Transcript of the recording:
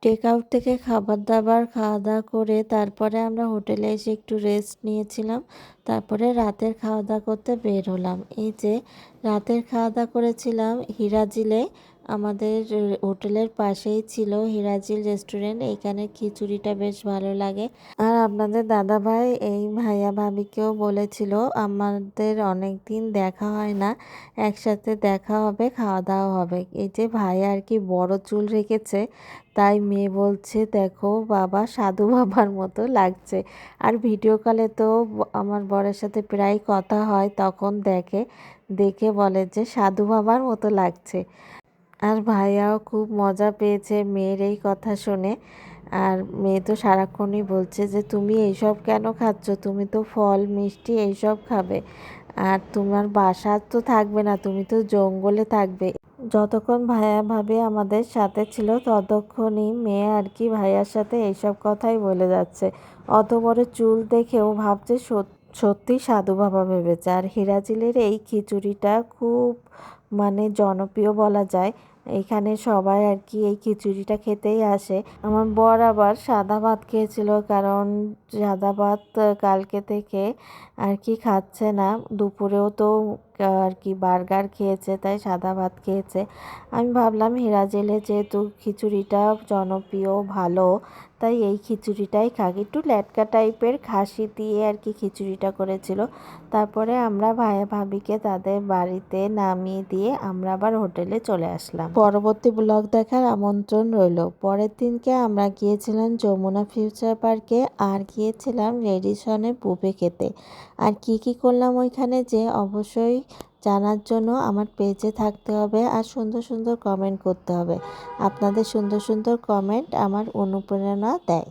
Take out থেকে খাবার-দাবার খাওয়া-দাওয়া করে তারপরে আমরা হোটেলে এসে একটু রেস্ট নিয়েছিলাম। তারপরে রাতের খাওয়া-দাওয়া করতে বের হলাম। এই যে রাতের খাওয়া-দাওয়া করেছিলাম হিরাজিলে। আমাদের হোটেলের পাশেই ছিল হিরাজিল রেস্টুরেন্ট। এইখানে খিচুড়িটা বেশ ভালো লাগে। আর আপনাদের দাদাভাই এই ভাইয়া ভাবিকেও বলেছিল আমাদের অনেকদিন দেখা হয় না, একসাথে দেখা হবে, খাওয়া-দাওয়া হবে। এই যে ভাইয়া আর কি বড় চুল রেখেছে, তাই মেয়ে বলছে দেখো বাবা সাধু বাবার মতো লাগছে। আর ভিডিও কলে তো আমার বরের সাথে প্রায় কথা হয়, তখন দেখে বলে যে সাধু বাবার মতো লাগছে। আর ভাইয়াও খুব মজা পেয়েছে মেয়ের এই কথা শুনে। আর মেয়ে তো সারাক্ষণই বলছে যে তুমি এইসব কেন খাচ্ছ, তুমি তো ফল মিষ্টি এইসব খাবে, আর তোমার বাসা তো থাকবে না, তুমি তো জঙ্গলে থাকবে। যতক্ষণ ভাইয়া ভাবি আমাদের সাথে ছিল ততক্ষণই মেয়ে আর কি ভাইয়ার সাথে এইসব কথাই বলে যাচ্ছে। অত বড় চুল দেখেও ভাবছে সত্যি সাধু বাবা ভেবেছে। আর হিরাজিলের এই খিচুড়িটা খুব মানে জনপ্রিয় বলা যায়। এখানে সবাই আর কি এই খিচুড়িটা খেতেই আসে। আমার বর আবার সাদা ভাত খেয়েছিল, কারণ সাদা ভাত কালকে থেকে আর কি খাচ্ছে না। দুপুরেও তো আর কি বার্গার খেয়েছে, তাই সাদা ভাত খেয়েছে। আমি ভাবলাম হিরাজেলে যেহেতু খিচুড়িটা জনপ্রিয় ভালো, তাই এই খিচুড়িটাই খাক। একটু ল্যাটকা টাইপের খাসি দিয়ে আর কি খিচুড়িটা করেছিল। তারপরে আমরা ভাইয়া ভাবিকে তাদের বাড়িতে নামিয়ে দিয়ে আমরা আবার হোটেলে চলে আসলাম। পরবর্তী ব্লগ দেখার আমন্ত্রণ রইল। পরের দিনকে আমরা গিয়েছিলাম যমুনা ফিউচার পার্কে, আর গিয়েছিলাম রেডিসনে বুফে খেতে। আর কি করলাম ওইখানে যে অবশ্যই জানার জন্য আমার পেজে থাকতে হবে, আর সুন্দর সুন্দর কমেন্ট করতে হবে। আপনাদের সুন্দর সুন্দর কমেন্ট আমার অনুপ্রেরণা দেয়।